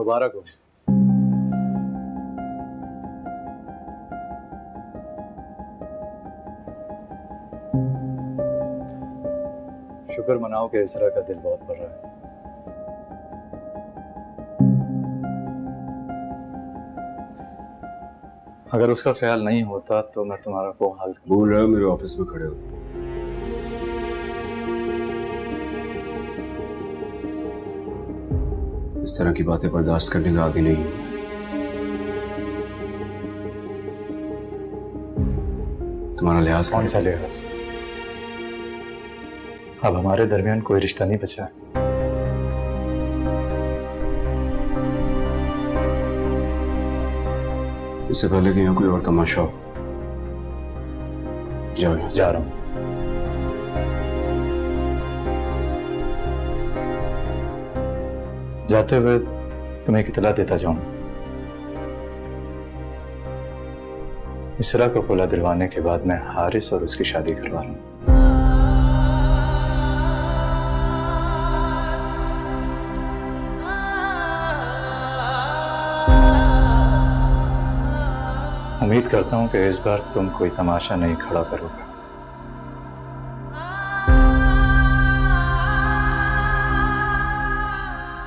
मुबारक हो। शुक्र मनाओ कि इसरा का दिल बहुत बढ़ रहा है। अगर उसका ख्याल नहीं होता तो मैं तुम्हारा वो हाल बोल रहा हूँ मेरे ऑफिस में खड़े होते। इस तरह की बातें बर्दाश्त करने का आदी नहीं हूं। तुम्हारा लिहाज कौन सा लिहाज? अब हमारे दरमियान कोई रिश्ता नहीं बचा। इससे पहले कि यहाँ कोई और तमाशा हो, जाओ। जा रहा हूं। जाते हुए तुम्हें एक इत्तला देता जाऊं। इसरा को खुला दिलवाने के बाद मैं हारिस और उसकी शादी करवा रहा हूं। उम्मीद करता हूं कि इस बार तुम कोई तमाशा नहीं खड़ा करोगे।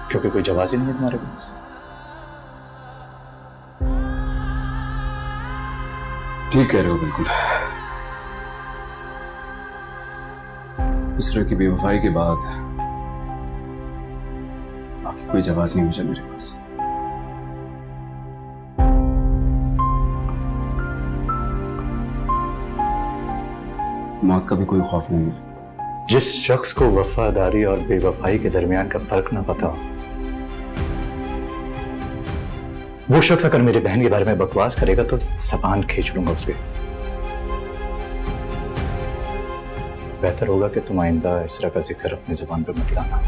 क्योंकि कोई जवाब ही नहीं है तुम्हारे पास। ठीक कह रहे हो बिल्कुल। इस तरह की बेवफाई के बाद बाकी कोई जवाब नहीं बचा मेरे पास। मौत का भी कोई खौफ नहीं है। जिस शख्स को वफादारी और बेवफाई के दरमियान का फर्क ना पता हो, वो शख्स अगर मेरी बहन के बारे में बकवास करेगा तो जबान खींच लूंगा उसके। बेहतर होगा कि तुम आइंदा इसरा का जिक्र अपनी जबान पर मत लाना।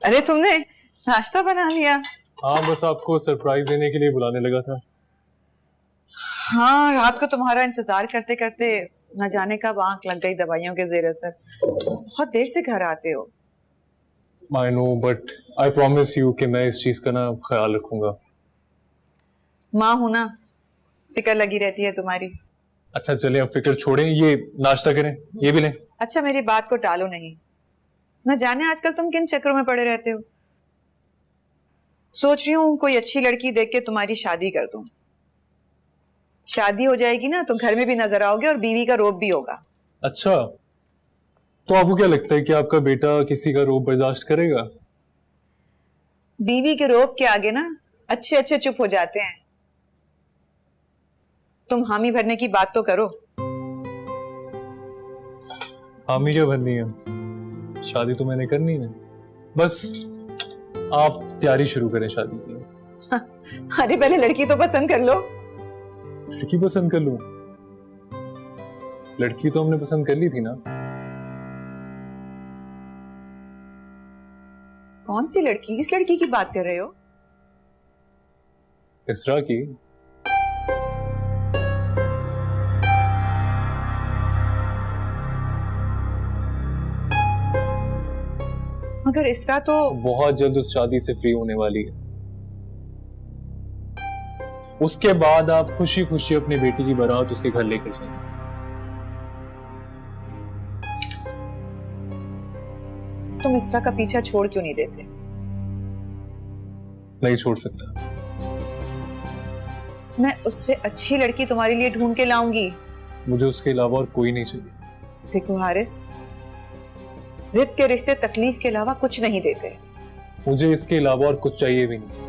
अरे तुमने नाश्ता बना लिया? हाँ, बस आपको सरप्राइज देने के लिए बुलाने लगा था। हाँ, रात को तुम्हारा इंतजार करते करते न जाने कब आंख लग गई दवाइयों के जेर असर। बहुत देर से घर आते हो। I know, but I promise you कि मैं इस चीज का ना ख्याल रखूंगा। माँ हूं ना, फिक्र लगी रहती है तुम्हारी। अच्छा चलें, अब फिक्र छोड़ें, ये नाश्ता करें, ये भी लें। अच्छा, मेरी बात को टालो नहीं। न जाने आजकल तुम किन चक्रों में पड़े रहते हो। सोच रही हूँ कोई अच्छी लड़की देख के तुम्हारी शादी कर दूं। शादी हो जाएगी ना तो घर में भी नजर आओगे और बीवी का रोब भी होगा। अच्छा, तो आपको क्या लगता है कि आपका बेटा किसी का रोब बर्दाश्त करेगा? बीवी के रोब के आगे ना अच्छे अच्छे चुप हो जाते हैं। तुम हामी भरने की बात तो करो। हामी क्या भरनी है? शादी तो मैंने करनी है, बस आप तैयारी शुरू करें शादी की। अरे पहले लड़की तो पसंद कर लो। लड़की पसंद कर लूं? लड़की तो हमने पसंद कर ली थी ना। कौन सी लड़की? किस लड़की की बात कर रहे हो? इसरा की। मगर इसरा तो बहुत जल्द उस शादी से फ्री होने वाली है। उसके बाद आप खुशी खुशी अपनी बेटी की बारात उसके घर लेकर जाएंगे। तुम इसरा का पीछा छोड़ क्यों नहीं देते? नहीं छोड़ सकता। मैं उससे अच्छी लड़की तुम्हारे लिए ढूंढ के लाऊंगी। मुझे उसके अलावा और कोई नहीं चाहिए। देखो हारिस, जिद के रिश्ते तकलीफ के अलावा कुछ नहीं देते। मुझे इसके अलावा और कुछ चाहिए भी नहीं।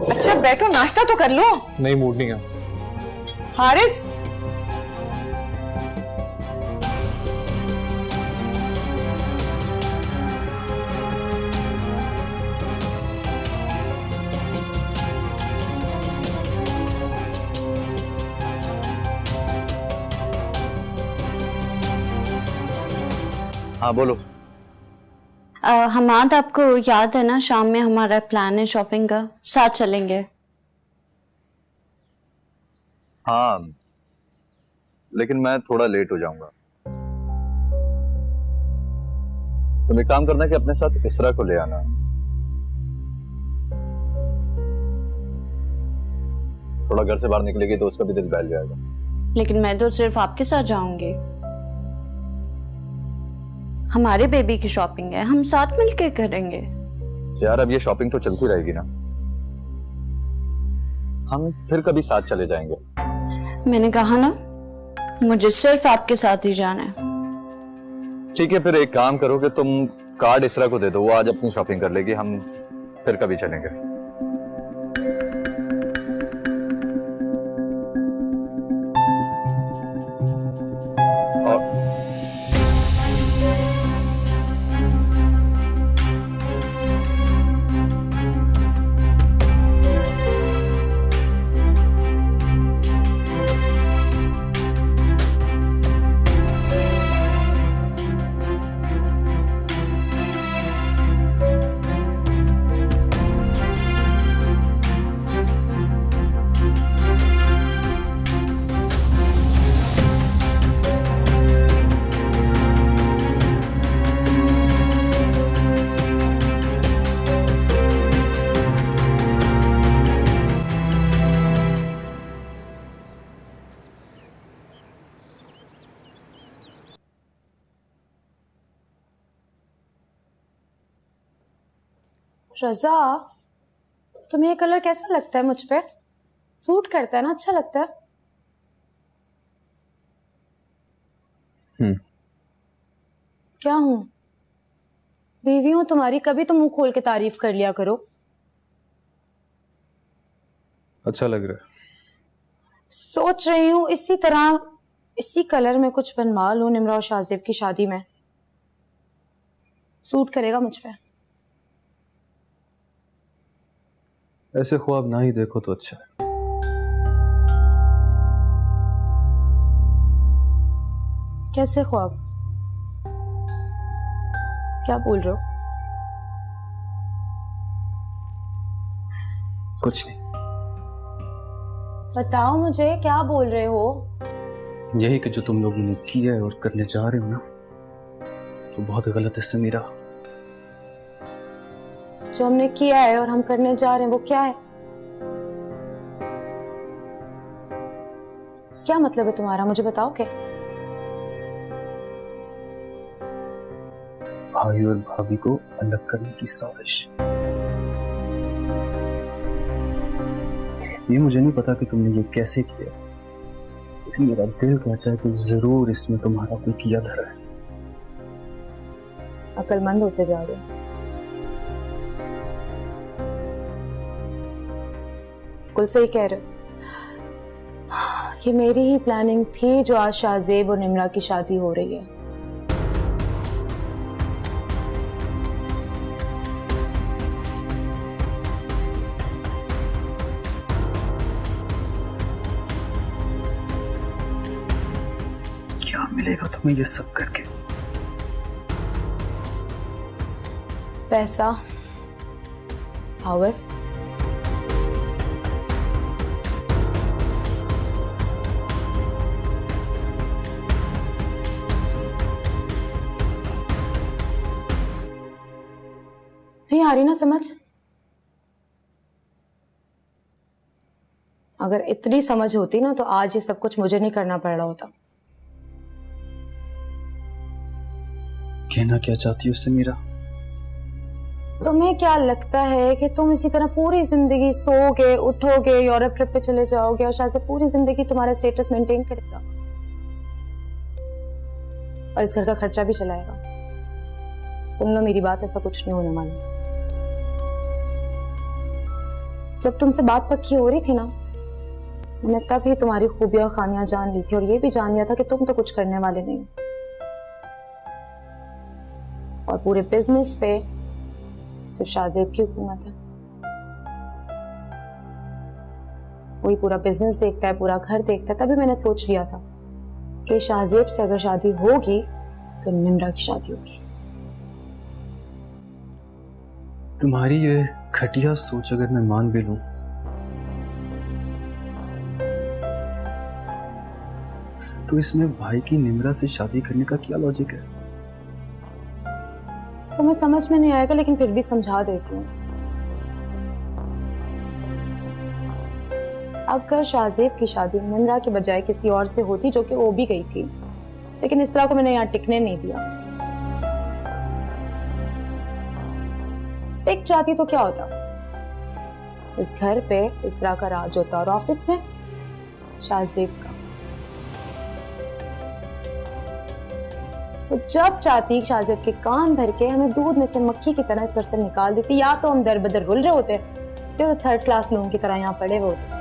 अच्छा बैठो, नाश्ता तो कर लो। नहीं, मूड नहीं है। हारिस, हाँ बोलो। हमाद, आपको याद है ना शाम में हमारा प्लान है शॉपिंग का, साथ चलेंगे। हाँ, लेकिन मैं थोड़ा लेट हो जाऊंगा। तुम एक काम करना कि अपने साथ इसरा को ले आना। थोड़ा घर से बाहर निकलेगी तो उसका भी दिल बहल जाएगा। लेकिन मैं तो सिर्फ आपके साथ जाऊंगी। हमारे बेबी की शॉपिंग है, हम साथ मिलके करेंगे। यार अब ये शॉपिंग तो चलती रहेगी ना, हम फिर कभी साथ चले जाएंगे। मैंने कहा ना, मुझे सिर्फ आपके साथ ही जाना है। ठीक है, फिर एक काम करो कि तुम कार्ड इसरा को दे दो, वो आज अपनी शॉपिंग कर लेगी, हम फिर कभी चलेंगे। रजा, तुम्हें ये कलर कैसा लगता है? मुझ पे सूट करता है ना, अच्छा लगता है। क्या हूं? बीवी हूं तुम्हारी, कभी तो मुंह खोल के तारीफ कर लिया करो। अच्छा लग रहा है। सोच रही हूँ इसी तरह, इसी कलर में कुछ बनवा लूं निम्रा और शाहजेब की शादी में। सूट करेगा मुझ पे। ऐसे ख्वाब ना ही देखो तो अच्छा है। कैसे ख्वाब? क्या बोल रहे हो? कुछ नहीं, बताओ मुझे, क्या बोल रहे हो? यही कि जो तुम लोगों ने किया है और करने जा रहे हो ना, तो बहुत गलत है समीरा। जो हमने किया है और हम करने जा रहे हैं वो क्या है? क्या मतलब है तुम्हारा, मुझे बताओगे? भाई और भाभी को अलग करने की साजिश। ये मुझे नहीं पता कि तुमने ये कैसे किया, लेकिन मेरा दिल कहता है कि जरूर इसमें तुम्हारा कोई किया धरा है। अक्लमंद होते जा रहे हो। बिल्कुल सही कह रहे हो। ये मेरी ही प्लानिंग थी जो आज शाहजेब और निम्रा की शादी हो रही है। क्या मिलेगा तुम्हें ये सब करके? पैसा, पावर, नहीं आ रही ना समझ? अगर इतनी समझ होती ना तो आज ये सब कुछ मुझे नहीं करना पड़ रहा होता। कहना क्या चाहती हो समीरा? तुम्हें क्या लगता है कि तुम इसी तरह पूरी जिंदगी सोओगे, उठोगे, यूरोप ट्रिप पे चले जाओगे और शायद से पूरी जिंदगी तुम्हारा स्टेटस मेंटेन करेगा और इस घर का खर्चा भी चलाएगा? सुन लो मेरी बात, ऐसा कुछ नहीं होने वाला। जब तुमसे बात पक्की हो रही थी ना, मैंने तब ही तुम्हारी खूबियां और खामियां जान ली थी और ये भी जान लिया था कि तुम तो कुछ करने वाले नहीं। और पूरे बिजनेस पे सिर्फ शाहजेब की हुकूमत है। वही पूरा बिजनेस देखता है, पूरा घर देखता है। तभी मैंने सोच लिया था कि शाहजेब से अगर शादी होगी तो निम्रा की शादी होगी। तुम्हारी ये घटिया सोच अगर मैं मान भी लूं, तो इसमें भाई की निम्रा से शादी करने का क्या लॉजिक है? तुम्हें समझ में नहीं आएगा, लेकिन फिर भी समझा देती हूँ। अगर शाहजेब की शादी निम्रा के बजाय किसी और से होती, जो कि वो भी गई थी, लेकिन इसरा को मैंने यहाँ टिकने नहीं दिया। टिक जाती तो क्या होता? इस घर पे इसरा का राज होता और ऑफिस में शाहजेब का। तो जब चाहती शाहजेब के कान भर के हमें दूध में से मक्खी की तरह इस घर से निकाल देती, या तो हम दर बदर रुल रहे होते या तो थर्ड क्लास लोगों की तरह यहाँ पड़े हुए होते।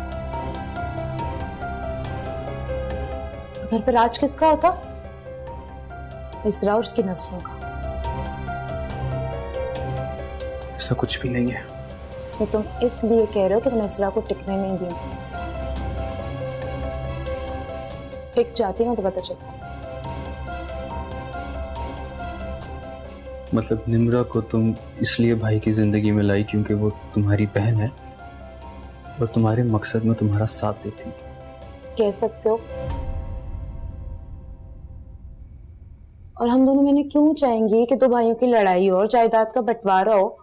घर पे राज किसका होता? इसरा और उसकी नस्लों का। ऐसा कुछ भी नहीं है। ये तुम इसलिए कह रहे हो कि मैंने इसरा को टिकने नहीं दिया। टिक जाती ना तो पता चलता। मतलब निम्रा को तुम इसलिए भाई की जिंदगी में लाई क्योंकि वो तुम्हारी बहन है और तुम्हारे मकसद में तुम्हारा साथ देती? कह सकते हो। और हम दोनों मैंने क्यों चाहेंगी कि दो भाइयों की लड़ाई हो और जायदाद का बंटवारा हो?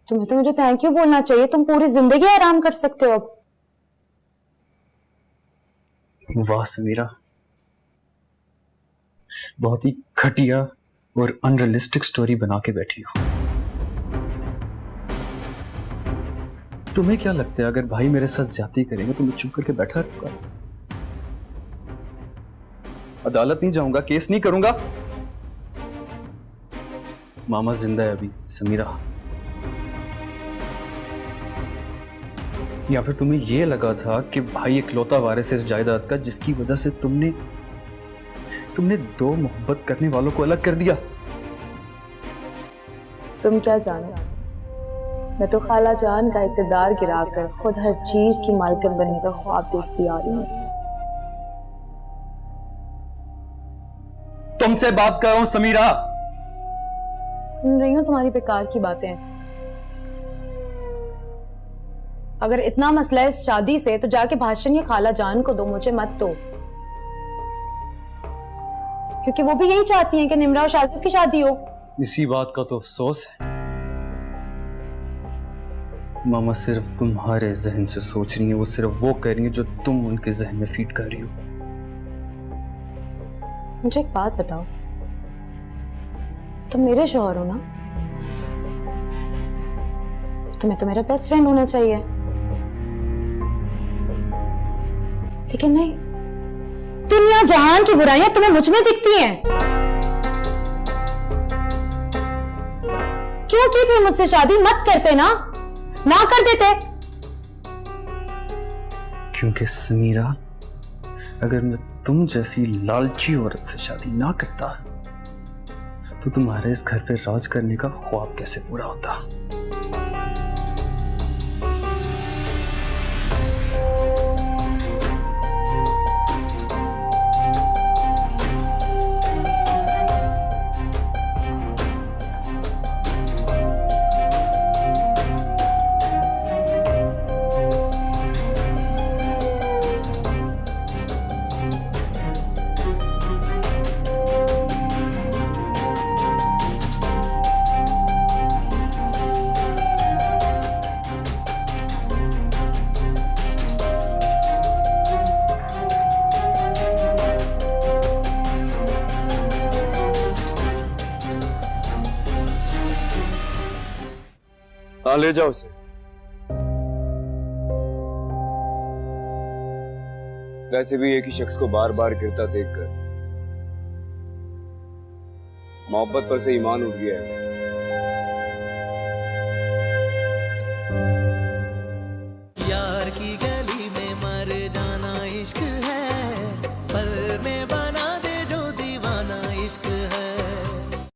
तुम्हें तो मुझे थैंक यू बोलना चाहिए। तुम पूरी जिंदगी आराम कर सकते हो अब। वाह समीरा, बहुत ही घटिया और अनरियलिस्टिक स्टोरी बना के बैठी हो। तुम्हें क्या लगता है अगर भाई मेरे साथ ज्यादती करेंगे तो मैं चुप करके बैठा रहूंगा? अदालत नहीं जाऊंगा, केस नहीं करूंगा? मामा जिंदा है अभी समीरा। या फिर तुम्हें यह लगा था कि भाई इकलौता वारिस है इस जायदाद का, जिसकी वजह से तुमने दो मोहब्बत करने वालों को अलग कर दिया? तुम क्या जानो, मैं तो खाला जान का इक़्तिदार गिराकर खुद हर चीज की मालकिन बनने का ख्वाब देखती आ रही हूँ। तुमसे बात कर रहा हूं समीरा। सुन रही हूँ तुम्हारी बेकार की बातें। अगर इतना मसला है इस शादी से तो जाके भाषण ये खाला जान को दो, मुझे मत दो। क्योंकि वो भी यही चाहती हैं कि निम्रा और शाहजेब की शादी हो। इसी बात का तो अफसोस है। मामा सिर्फ तुम्हारे जहन से सोच रही है, वो सिर्फ वो कह रही है जो तुम उनके जहन में फीड कर रही हो। मुझे एक बात बताओ, तुम मेरे शौहर हो ना? तुम्हें तो मेरा बेस्ट फ्रेंड होना चाहिए, लेकिन नहीं। दुनिया जहान की बुराइयां तुम्हें मुझ में दिखती हैं। क्यों की फिर मुझसे शादी मत करते ना कर देते? क्योंकि समीरा, अगर मैं तुम जैसी लालची औरत से शादी ना करता तो तुम्हारे इस घर पे राज करने का ख्वाब कैसे पूरा होता? हाँ ले जाओ उसे। वैसे भी एक ही शख्स को बार बार गिरता देखकर मोहब्बत पर से ईमान उठ गया है।